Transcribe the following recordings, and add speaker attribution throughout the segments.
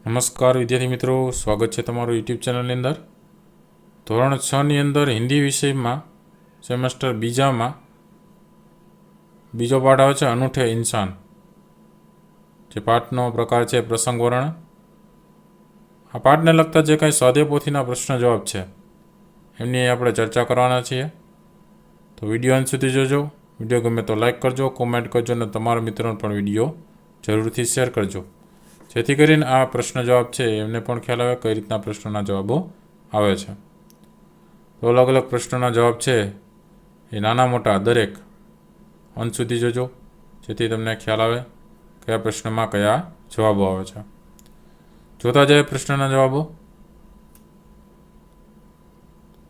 Speaker 1: નમસ્કાર વિદ્યાર્થી મિત્રો, સ્વાગત છે તમારું યુટ્યુબ ચેનલની અંદર। ધોરણ 6ની અંદર હિન્દી વિષયમાં સેમેસ્ટર બીજામાં બીજો પાઠ આવે છે અનૂઠે ઇન્સાન। જે પાઠનો પ્રકાર છે પ્રસંગ વર્ણન। આ પાઠને લગતા જે કાંઈ સ્વાધ્યાય પોથીના પ્રશ્ન જવાબ છે એમની આપણે ચર્ચા કરવાના છીએ। તો વિડીયો અંત સુધી જોજો। વિડીયો ગમે તો લાઇક કરજો, કોમેન્ટ કરજો અને તમારા મિત્રોને પણ વિડીયો જરૂરથી શેર કરજો, જેથી કરીને આ પ્રશ્ન જવાબ છે એમને પણ ખ્યાલ આવે કઈ રીતના પ્રશ્નોના જવાબો આવે છે। તો અલગ અલગ પ્રશ્નોના જવાબ છે એ નાના મોટા દરેક અંત સુધી જોજો, જેથી તમને ખ્યાલ આવે કયા પ્રશ્નમાં કયા જવાબો આવે છે। જોતા जाए प्रश्नना जवाबों।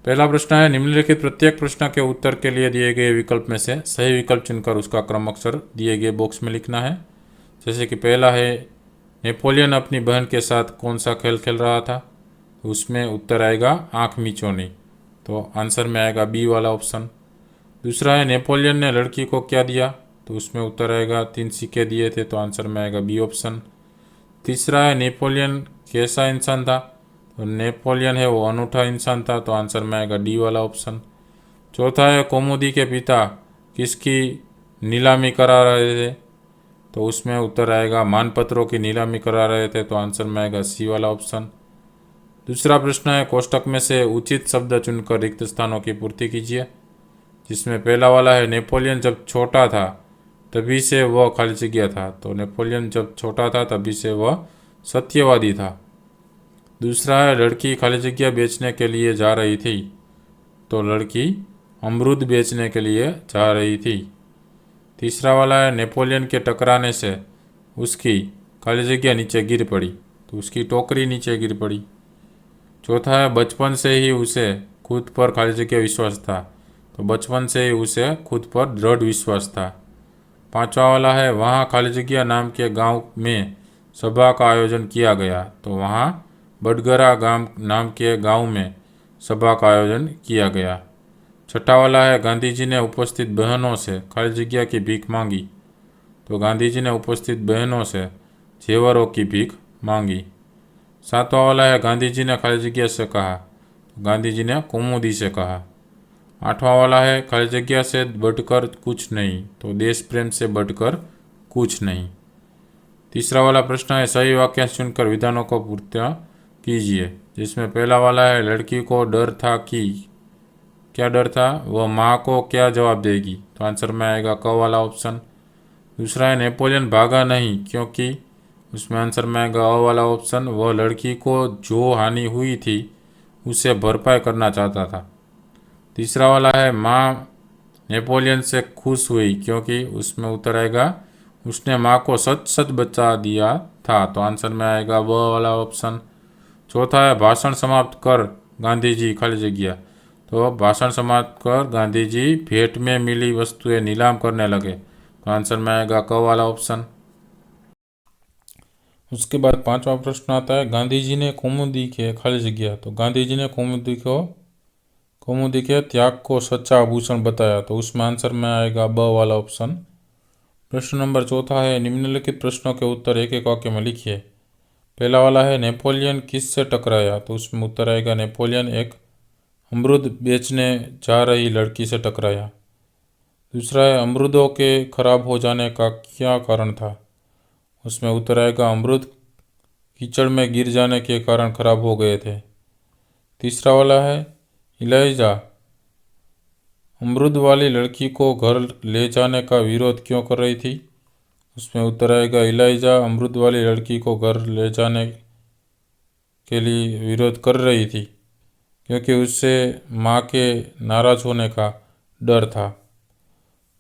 Speaker 1: पहला प्रश्न है, निम्नलिखित प्रत्येक प्रश्न के उत्तर के लिए दिए गए विकल्प में से सही विकल्प चुनकर उसका क्रम अक्षर दिए गए बॉक्स में लिखना है। जैसे कि पहला है, नेपोलियन अपनी बहन के साथ कौन सा खेल खेल रहा था, तो उसमें उत्तर आएगा आँख मिचौनी, तो आंसर में आएगा बी वाला ऑप्शन। दूसरा है, नेपोलियन ने लड़की को क्या दिया, तो उसमें उत्तर आएगा 3 सिक्के दिए थे, तो आंसर में आएगा बी ऑप्शन। तीसरा है, नेपोलियन कैसा इंसान था, तो नेपोलियन है वो अनूठा इंसान था, तो आंसर में आएगा डी वाला ऑप्शन। चौथा है, कौमुदी के पिता किसकी नीलामी करा रहे थे, तो उसमें उत्तर आएगा मानपत्रों की नीलामी करा रहे थे, तो आंसर में आएगा सी वाला ऑप्शन। दूसरा प्रश्न है, कोष्टक में से उचित शब्द चुनकर रिक्त स्थानों की पूर्ति कीजिए। जिसमें पहला वाला है, नेपोलियन जब छोटा था तभी से वह खाली जगह था, तो नेपोलियन जब छोटा था तभी से वह सत्यवादी था। दूसरा है, लड़की खाली जगह बेचने के लिए जा रही थी, तो लड़की अमरूद बेचने के लिए जा रही थी। तीसरा वाला है, नेपोलियन के टकराने से उसकी खाली जगह नीचे गिर पड़ी, तो उसकी टोकरी नीचे गिर पड़ी। चौथा है, बचपन से ही उसे खुद पर खाली जगह विश्वास था, तो बचपन से ही उसे खुद पर दृढ़ विश्वास था। पांचवा वाला है, वहाँ खाली जगह नाम के गांव में सभा का आयोजन किया गया, तो वहाँ बडगरा गांव नाम के गांव में सभा का आयोजन किया गया। छठा वाला है, गांधी जी ने उपस्थित बहनों से खाली जगह की भीख मांगी, तो गांधी जी ने उपस्थित बहनों से जेवरों की भीख मांगी। सातवां वाला है, गांधी जी ने खाली जगह से कहा, तो गांधी जी ने कौमुदी से कहा। आठवां वाला है, खाली जगह से बढ़कर कुछ नहीं, तो देश प्रेम से बढ़कर कुछ नहीं। तीसरा वाला प्रश्न है, सही वाक्यांश चुनकर विधानों को पूर्ण कीजिए। जिसमें पहला वाला है, लड़की को डर था कि क्या डर था, वह माँ को क्या जवाब देगी, तो आंसर में आएगा क वाला ऑप्शन। दूसरा है, नेपोलियन भागा नहीं क्योंकि, उसमें आंसर में आएगा अ वाला ऑप्शन, वह लड़की को जो हानि हुई थी उसे भरपाई करना चाहता था। तीसरा वाला है, माँ नेपोलियन से खुश हुई क्योंकि, उसमें उत्तर आएगा उसने माँ को सच सच बचा दिया था, तो आंसर में आएगा व वाला ऑप्शन। चौथा है, भाषण समाप्त कर गांधी जी खाली जगह, तो भाषण समाप्त कर गांधी जी भेंट में मिली वस्तुएं नीलाम करने लगे, तो आंसर में आएगा क वाला ऑप्शन। उसके बाद पांचवा प्रश्न आता है, गांधी जी ने कौमुदी के खाली जगह, तो गांधी जी ने कौमुदी के त्याग को सच्चा आभूषण बताया, तो उसमें आंसर में आएगा ब वाला ऑप्शन। प्रश्न नंबर चौथा है, निम्नलिखित प्रश्नों के उत्तर एक एक वाक्य में लिखिए। पहला वाला है, नेपोलियन किससे टकराया, तो उसमें उत्तर आएगा नेपोलियन एक अमरूद बेचने जा रही लड़की से टकराया। दूसरा है, अमरूदों के खराब हो जाने का क्या कारण था, उसमें उत्तर आएगा अमरूद कीचड़ में गिर जाने के कारण खराब हो गए थे। तीसरा वाला है, इलाइजा अमरूद वाली लड़की को घर ले जाने का विरोध क्यों कर रही थी, उसमें उत्तर आएगा इलाइजा अमरूद वाली लड़की को घर ले जाने के लिए विरोध कर रही थी क्योंकि उससे माँ के नाराज होने का डर था।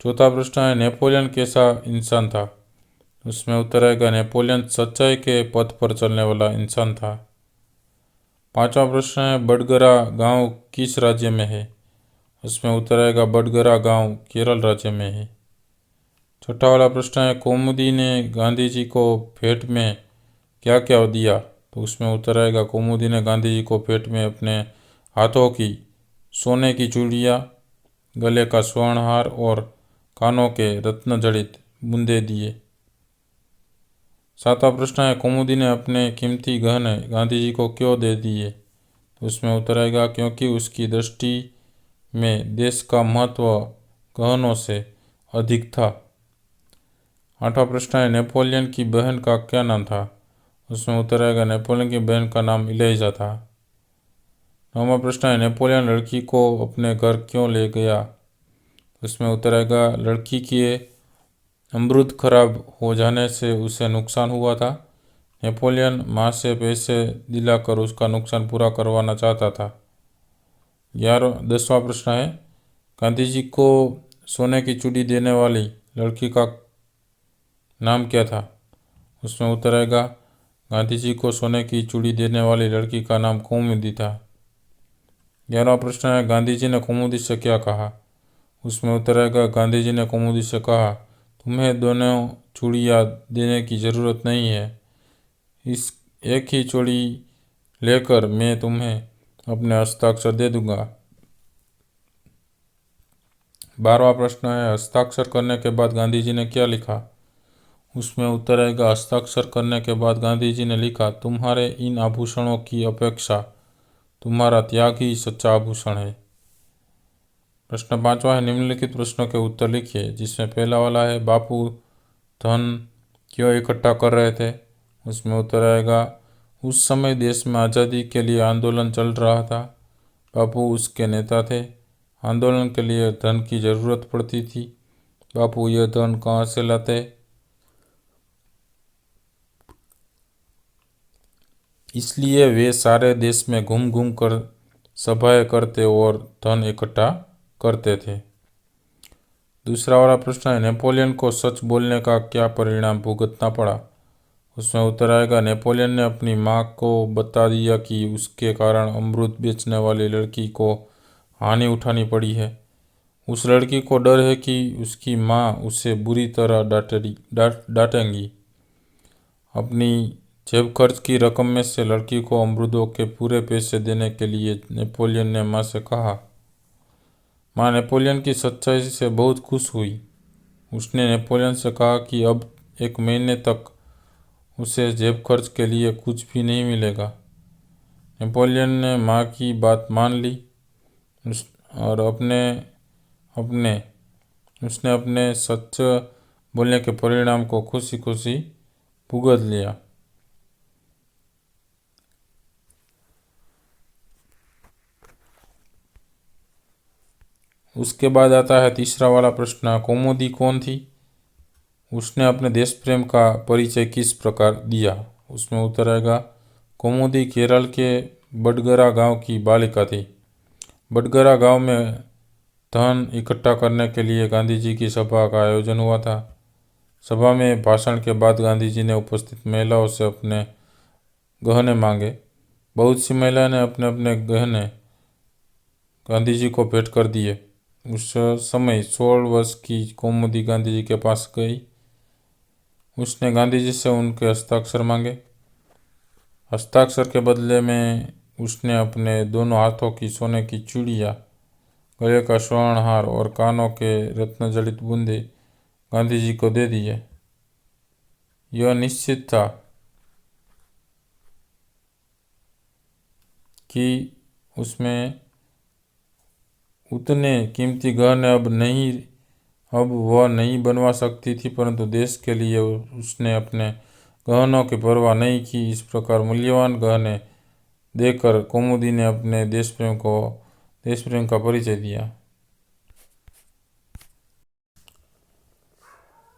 Speaker 1: चौथा प्रश्न है, नेपोलियन कैसा इंसान था, उसमें उत्तर आएगा नेपोलियन सच्चाई के पथ पर चलने वाला इंसान था। पांचवा प्रश्न है, बडगरा गांव किस राज्य में है, उसमें उत्तर आएगा बडगरा गांव केरल राज्य में है। छठा वाला प्रश्न है, कौमुदी ने गांधी जी को भेंट में क्या क्या दिया, तो उसमें उत्तर आएगा कौमुदी ने गांधी जी को भेंट में अपने हाथों की सोने की चूड़ियाँ, गले का स्वर्णहार और कानों के रत्न जड़ित बूंदे दिए। सातवां प्रश्न है, कुमुदी ने अपने कीमती गहने गांधी जी को क्यों दे दिए? तो उसमें उत्तर आएगा क्योंकि उसकी दृष्टि में देश का महत्व गहनों से अधिक था। आठवां प्रश्न है, नेपोलियन की बहन का क्या नाम था? उसमें उत्तर आएगा नेपोलियन की बहन का नाम इलाइजा था। नौवां प्रश्न है, नेपोलियन लड़की को अपने घर क्यों ले गया? उसमें उत्तर आएगा लड़की के अमरूद खराब हो जाने से उसे नुकसान हुआ था। नेपोलियन माँ से पैसे दिलाकर उसका नुकसान पूरा करवाना चाहता था। 10वां प्रश्न है, गांधी जी को सोने की चूड़ी देने वाली लड़की का नाम क्या था? उसमें उत्तर आएगा गांधी जी को सोने की चूड़ी देने वाली लड़की का नाम कुमुदी था। 11वां प्रश्न है, गांधी जी ने कुमुदी से क्या कहा? उसमें उत्तर आएगा गांधी जी ने कुमुदी से कहा, तुम्हें दोनों चूड़ियाँ देने की ज़रूरत नहीं है, इस एक ही चूड़ी लेकर मैं तुम्हें अपने हस्ताक्षर दे दूंगा। 12वां प्रश्न है, हस्ताक्षर करने के बाद गांधी जी ने क्या लिखा? उसमें उत्तर आएगा हस्ताक्षर करने के बाद गांधी जी ने लिखा, तुम्हारे इन आभूषणों की अपेक्षा तुम्हारा त्याग ही सच्चा आभूषण है। प्रश्न 5वां है, निम्नलिखित प्रश्नों के उत्तर लिखिए, जिसमें पहला वाला है, बापू धन क्यों इकट्ठा कर रहे थे? उसमें उत्तर आएगा उस समय देश में आज़ादी के लिए आंदोलन चल रहा था, बापू उसके नेता थे, आंदोलन के लिए धन की ज़रूरत पड़ती थी, बापू यह धन कहाँ से लाते? इसलिए वे सारे देश में घूम घूम कर सभाएं करते और धन इकट्ठा करते थे। दूसरा वाला प्रश्न है, नेपोलियन को सच बोलने का क्या परिणाम भुगतना पड़ा? उसमें उत्तर आएगा नेपोलियन ने अपनी माँ को बता दिया कि उसके कारण अमरूद बेचने वाली लड़की को हानि उठानी पड़ी है। उस लड़की को डर है कि उसकी माँ उसे बुरी तरह डांटेंगी। अपनी जेब खर्च की रकम में से लड़की को अमरूदों के पूरे पैसे देने के लिए नेपोलियन ने माँ से कहा। माँ नेपोलियन की सच्चाई से बहुत खुश हुई। उसने नेपोलियन से कहा कि अब 1 महीने तक उसे जेब खर्च के लिए कुछ भी नहीं मिलेगा। नेपोलियन ने माँ की बात मान ली और अपने उसने अपने सच बोलने के परिणाम को खुशी खुशी भुगत लिया। उसके बाद आता है तीसरा वाला प्रश्न, कुमुदी कौन थी? उसने अपने देश प्रेम का परिचय किस प्रकार दिया? उसमें उत्तर आएगा कुमुदी केरल के बडगरा गांव की बालिका थी। बडगरा गांव में धन इकट्ठा करने के लिए गांधी जी की सभा का आयोजन हुआ था। सभा में भाषण के बाद गांधी जी ने उपस्थित महिलाओं से अपने गहने मांगे। बहुत सी महिलाओं ने अपने अपने गहने गांधी जी को भेंट कर दिए। उस समय 16 वर्ष की कुमुदी गांधी जी के पास गई। उसने गांधी जी से उनके हस्ताक्षर मांगे। हस्ताक्षर के बदले में उसने अपने दोनों हाथों की सोने की चूड़ियाँ, गले का स्वर्ण हार और कानों के रत्नजड़ित बूंदे गांधी जी को दे दिए। यह निश्चित था कि उसमें उतने कीमती गहने अब वह नहीं बनवा सकती थी, परंतु देश के लिए उसने अपने गहनों की परवाह नहीं की। इस प्रकार मूल्यवान गहने देकर कुमुदी ने अपने देश प्रेम का परिचय दिया।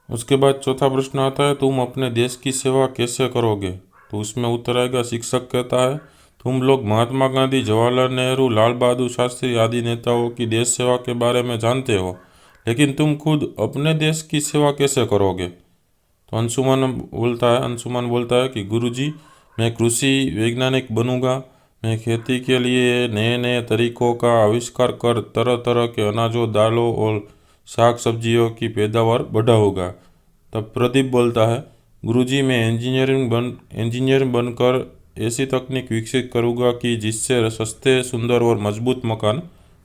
Speaker 1: उसके बाद चौथा प्रश्न आता है, तुम अपने देश की सेवा कैसे करोगे? तो उसमें उत्तर आएगा, शिक्षक कहता है, तुम लोग महात्मा गांधी, जवाहरलाल नेहरू, लाल बहादुर शास्त्री आदि नेताओं की देश सेवा के बारे में जानते हो, लेकिन तुम खुद अपने देश की सेवा कैसे करोगे? तो अंशुमन बोलता है कि गुरुजी, मैं कृषि वैज्ञानिक बनूंगा। मैं खेती के लिए नए नए तरीकों का आविष्कार कर तरह तरह के अनाजों, दालों और साग सब्जियों की पैदावार बढ़ाऊंगा। तब प्रदीप बोलता है, गुरुजी, मैं इंजीनियर बनकर ऐसी तकनीक विकसित करूंगा कि जिससे सस्ते, सुंदर और मजबूत मकान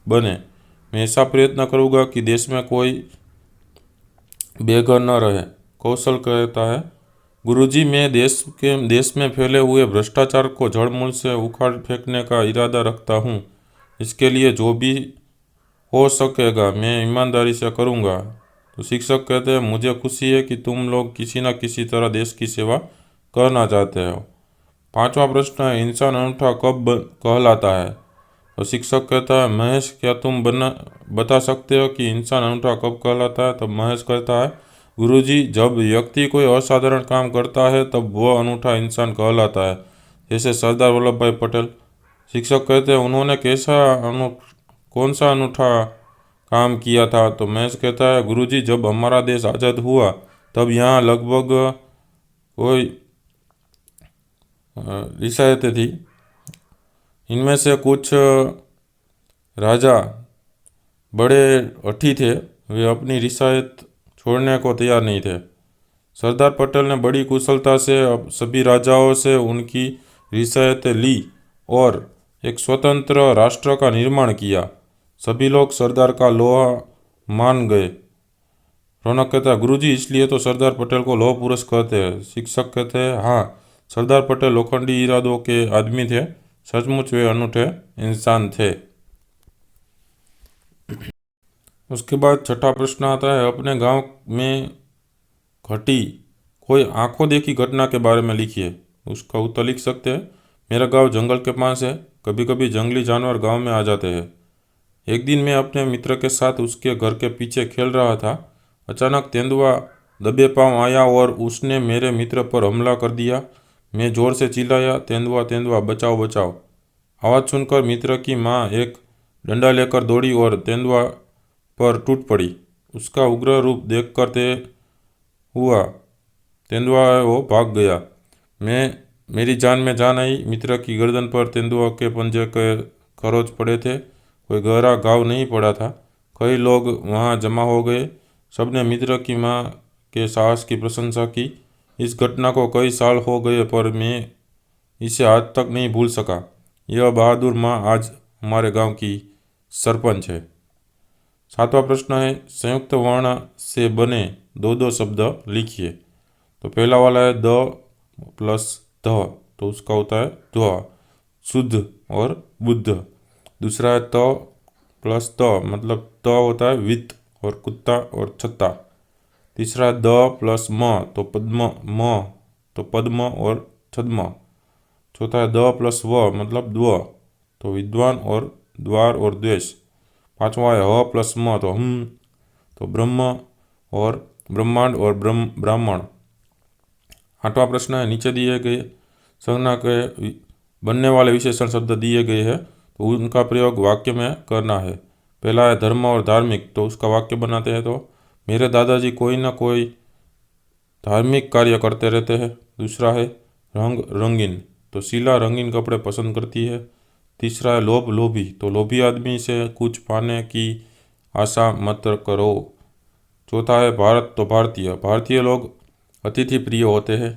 Speaker 1: बने। मैं ऐसा प्रयत्न करूंगा कि देश में कोई बेघर न रहे। कौशल कहता है, गुरुजी, मैं देश में फैले हुए भ्रष्टाचार को जड़मूल से उखाड़ फेंकने का इरादा रखता हूँ। इसके लिए जो भी हो सकेगा मैं ईमानदारी से करूँगा। तो शिक्षक कहते हैं, मुझे खुशी है कि तुम लोग किसी न किसी तरह देश की सेवा करना चाहते हो। पांचवा प्रश्न है, इंसान अनूठा कहलाता है। तो शिक्षक कहता है, महेश, क्या तुम बता सकते हो कि इंसान अनूठा कब कहलाता है? तब महेश कहता है, गुरुजी, जब व्यक्ति कोई असाधारण काम करता है तब वह अनूठा इंसान कहलाता है, जैसे सरदार वल्लभ भाई पटेल। शिक्षक कहते हैं, उन्होंने कौन सा अनूठा काम किया था? तो महेश कहता है, गुरुजी, जब हमारा देश आज़ाद हुआ तब यहाँ लगभग कोई रियासतें थी। इनमें से कुछ राजा बड़े हठी थे, वे अपनी रियासत छोड़ने को तैयार नहीं थे। सरदार पटेल ने बड़ी कुशलता से अब सभी राजाओं से उनकी रियासतें ली और एक स्वतंत्र राष्ट्र का निर्माण किया। सभी लोग सरदार का लोहा मान गए। रौनक कहता है, गुरुजी, इसलिए तो सरदार पटेल को लौह पुरुष कहते हैं। शिक्षक कहते हैं, हाँ, सरदार पटेल लोखंडी इरादों के आदमी थे। सचमुच वे अनूठे इंसान थे। उसके बाद छठा प्रश्न आता है, अपने गांव में घटी कोई आंखों देखी घटना के बारे में लिखिए। उसका उत्तर लिख सकते हैं, मेरा गांव जंगल के पास है। कभी कभी जंगली जानवर गांव में आ जाते हैं। एक दिन मैं अपने मित्र के साथ उसके घर के पीछे खेल रहा था। अचानक तेंदुआ दबे पांव आया और उसने मेरे मित्र पर हमला कर दिया। मैं जोर से चिल्लाया, तेंदुआ तेंदुआ बचाओ बचाओ। आवाज़ सुनकर मित्र की माँ एक डंडा लेकर दौड़ी और तेंदुआ पर टूट पड़ी। उसका उग्र रूप देखकर हुआ तेंदुआ वो भाग गया। मेरी जान में जान आई। मित्र की गर्दन पर तेंदुआ के पंजे के खरोच पड़े थे। कोई गहरा घाव नहीं पड़ा था। कई लोग वहां जमा हो गए। सबने मित्र की मां के साहस की प्रशंसा की। इस घटना को कई साल हो गए पर मैं इसे आज तक नहीं भूल सका। यह बहादुर मां आज हमारे गांव की सरपंच है। सातवां प्रश्न है, संयुक्त वर्ण से बने दो दो शब्द लिखिए। तो पहला वाला है द प्लस ध, तो उसका होता है ध्व, शुद्ध और बुद्ध। दूसरा है त प्लस त, मतलब त होता है वित्त और कुत्ता और छत्ता। तीसरा है द प्लस म, तो पद्म और छद्म। चौथा है द प्लस व, मतलब द्व, तो विद्वान और द्वार और द्वेष। पांचवा है ह प्लस म, तो हम, तो ब्रह्म और ब्रह्मांड और ब्राह्मण। आठवां प्रश्न है, नीचे दिए गए संज्ञा के बनने वाले विशेषण शब्द दिए गए हैं, तो उनका प्रयोग वाक्य में करना है। पहला है धर्म और धार्मिक, तो उसका वाक्य बनाते हैं। तो मेरे दादाजी कोई ना कोई धार्मिक कार्य करते रहते हैं। दूसरा है रंग रंगीन, तो शीला रंगीन कपड़े पसंद करती है। तीसरा है लोभ लोभी, तो लोभी आदमी से कुछ पाने की आशा मत करो। चौथा है भारत, तो भारतीय लोग अतिथि प्रिय होते हैं।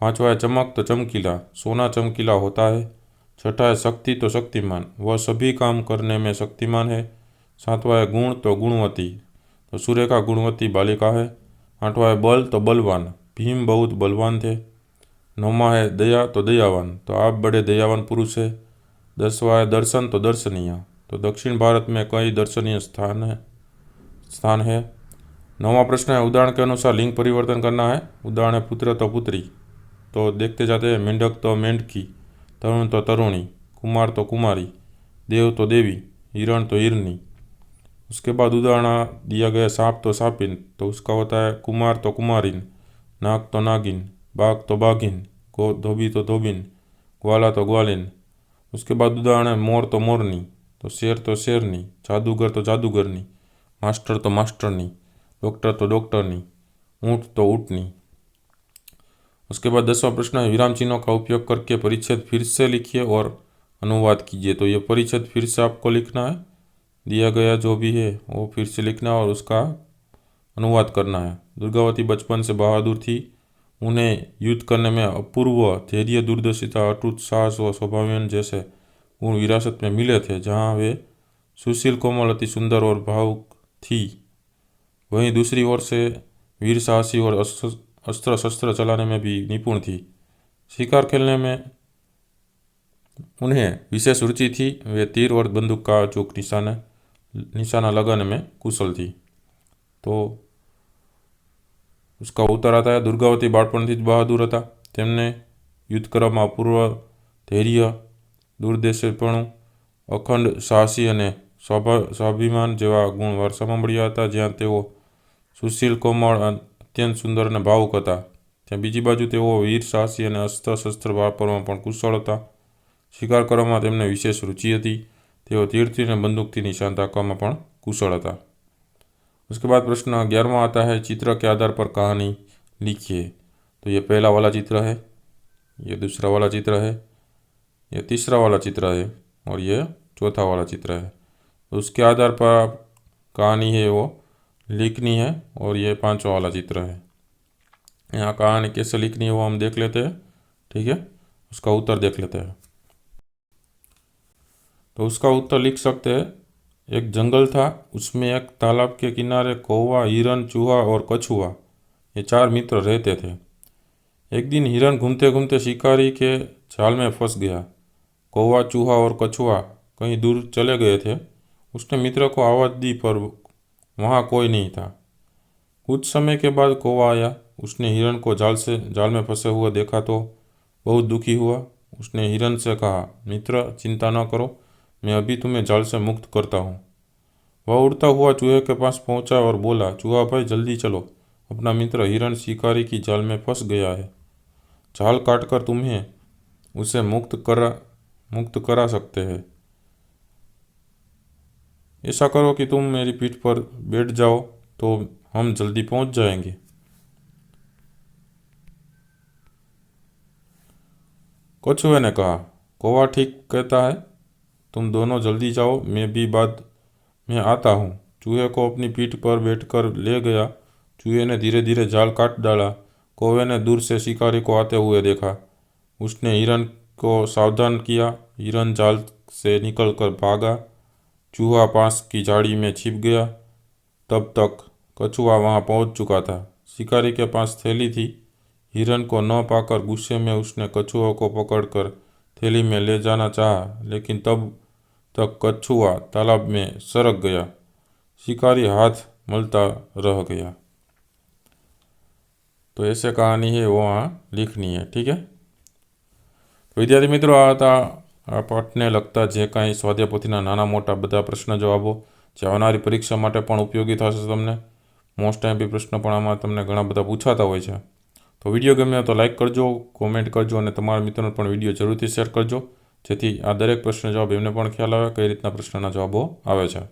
Speaker 1: पांचवा है चमक, तो चमकीला, सोना चमकीला होता है। छठा है शक्ति, तो शक्तिमान, वह सभी काम करने में शक्तिमान है। सातवां है गुण, तो गुणवती, तो सुरेखा गुणवती बालिका है। आठवां है बल, तो बलवान, भीम बहुत बलवान थे। नौवां है दया, तो दयावान, तो आप बड़े दयावान पुरुष है। 10वां है दर्शन, तो दर्शनीय, तो दक्षिण भारत में कई दर्शनीय स्थान है। 9वां प्रश्न है, उदाहरण के अनुसार लिंग परिवर्तन करना है। उदाहरण है पुत्र तो पुत्री, तो देखते जाते हैं। मेंढक तो मेंढकी, तरुण तो तरुणी, कुमार तो कुमारी, देव तो देवी, हिरण तो हिरनी। उसके बाद उदाहरण दिया गया, सांप तो सांपिन, तो उसका होता है कुमार तो कुमारिन, नाग तो नागिन, बाघ तो बाघिन, धोबी तो धोबिन, ग्वाला तो ग्वालिन। उसके बाद उदाहरण है मोर तो मोरनी, तो शेर तो शेरनी, जादूगर तो जादूगरनी, मास्टर तो मास्टरनी, डॉक्टर तो डॉक्टरनी, ऊँट तो ऊँटनी। उसके बाद 10वां प्रश्न है, विराम चिन्हों का उपयोग करके परिच्छेद फिर से लिखिए और अनुवाद कीजिए। तो ये परिच्छेद फिर से आपको लिखना है, दिया गया जो भी है वो फिर से लिखना और उसका अनुवाद करना है। दुर्गावती बचपन से बहादुर थी। उन्हें युद्ध करने में अपूर्व धैर्य, दूरदर्शिता, अटूट साहस व स्वाभिमान जैसे गुण विरासत में मिले थे। जहाँ वे सुशील, कोमल, अति सुंदर और भावुक थी, वहीं दूसरी ओर से वीर, साहसी और अस्त्र शस्त्र चलाने में भी निपुण थी। शिकार खेलने में उन्हें विशेष रुचि थी। वे तीर और बंदूक का अचूक निशाना लगाने में कुशल थी। तो उसका उत्तर आता है दुर्गावती बाळपणथी ज बहादुर हता। तेमने युद्ध કરવામાં અપૂર્વ ધૈર્ય, દૂરદેશીપણું, અખંડ સાહસી અને સ્વાભિમાન જેવા ગુણ વારસામાં મળ્યા હતા। જ્યાં તેઓ સુશીલ, કોમળ, અત્યંત સુંદર અને ભાવુક હતા, ત્યાં બીજી બાજુ તેઓ વીર, સાહસી અને અસ્ત્ર શસ્ત્ર વાપરવામાં પણ કુશળ હતા। શિકાર કરવામાં તેમને વિશેષ રુચિ હતી। તેઓ તીરથી અને બંદૂકથી નિશાન તાકવામાં પણ कुशल था। उसके बाद प्रश्न 11वां आता है चित्र के आधार पर कहानी लिखिए। तो ये पहला वाला चित्र है, ये दूसरा वाला चित्र है, ये तीसरा वाला चित्र है और ये चौथा वाला चित्र है। तो उसके आधार पर आप कहानी है वो लिखनी है। और ये पांचवा वाला चित्र है। यहाँ कहानी कैसे लिखनी है वो हम देख लेते हैं, ठीक है। उसका उत्तर देख लेते हैं। तो उसका उत्तर लिख सकते हैं एक जंगल था, उसमें एक तालाब के किनारे कौवा, हिरन, चूहा और कछुआ ये 4 मित्र रहते थे। एक दिन हिरन घूमते घूमते शिकारी के जाल में फंस गया। कौवा, चूहा और कछुआ कहीं दूर चले गए थे। उसने मित्र को आवाज़ दी पर वहाँ कोई नहीं था। कुछ समय के बाद कौवा आया। उसने हिरन को जाल में फंसे हुए देखा तो बहुत दुखी हुआ। उसने हिरन से कहा, मित्र चिंता न करो, मैं अभी तुम्हें जाल से मुक्त करता हूँ। वह उड़ता हुआ चूहे के पास पहुँचा और बोला, चूहा भाई जल्दी चलो, अपना मित्र हिरन शिकारी की जाल में फंस गया है। जाल काटकर तुम्हें उसे मुक्त करा सकते हैं। ऐसा करो कि तुम मेरी पीठ पर बैठ जाओ तो हम जल्दी पहुँच जाएंगे। कछुए ने कहा, कौवा ठीक कहता है, तुम दोनों जल्दी जाओ, मैं आता हूँ। चूहे को अपनी पीठ पर बैठकर ले गया। चूहे ने धीरे धीरे जाल काट डाला। कौवे ने दूर से शिकारी को आते हुए देखा। उसने हिरन को सावधान किया। हिरन जाल से निकलकर भागा। चूहा पास की झाड़ी में छिप गया। तब तक कछुआ वहाँ पहुँच चुका था। शिकारी के पास थैली थी। हिरन को न पाकर गुस्से में उसने कछुआ को पकड़कर थैली में ले जाना चाहा, लेकिन तब तक कछुआ तालाब में सरक गया। शिकारी हाथ मलता रह गया। तो ऐसे कहानी है वो वहाँ लिखनी है, ठीक है। तो विद्यार्थी मित्रों आ था आ पाठने लगता जे कांई स्वाध्याय पोथीना नाना मोटा बधा प्रश्न जवाबो जे आवनारी परीक्षा माटे पण उपयोगी थशे। तमने मोस्ट टाइम प्रश्न पण आमां तमने घणा बधा पूछाता होय छे। तो विडियो गम्यो तो लाइक करजो, कॉमेंट करजो और तमारा मित्रों पण विडियो जरूरथी शेर करजो, जेथी आ दरेक प्रश्न जवाब एमने पण ख्याल आवे कई रीतना प्रश्नना जवाबो आवे छे।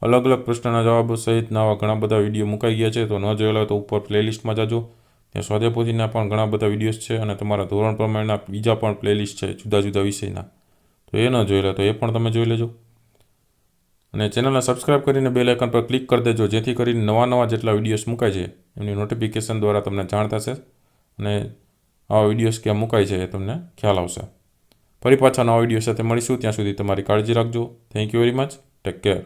Speaker 1: अलग अलग प्रश्नना जवाबो सहित नवा घणा बधा विडियो मुकाई गया है। तो न जोयेला हो तो ऊपर प्लेलिस्ट में जाजो, त्यां स्वाध्याय पोथीना पण घणा बधा विडियोज छे अने तमारा धोरण प्रमाणेना बीजा पण प्लेलिस्ट है जुदा जुदा विषयना। तो ये न जोयेला तो ये पण तमे जोई लेजो અને ચેનલને સબસ્ક્રાઇબ કરીને બેલ આઇકન પર ક્લિક કરી દેજો, જેથી કરીને નવા નવા જેટલા વિડીયોઝ મુકાય છે એમની નોટિફિકેશન દ્વારા તમને જાણ થશે અને આવા વિડીયોઝ ક્યાં મુકાય છે એ તમને ખ્યાલ આવશે। ફરી પાછા નવા વિડીયો સાથે મળીશું, ત્યાં સુધી તમારી કાળજી રાખજો। Thank you very much, take care.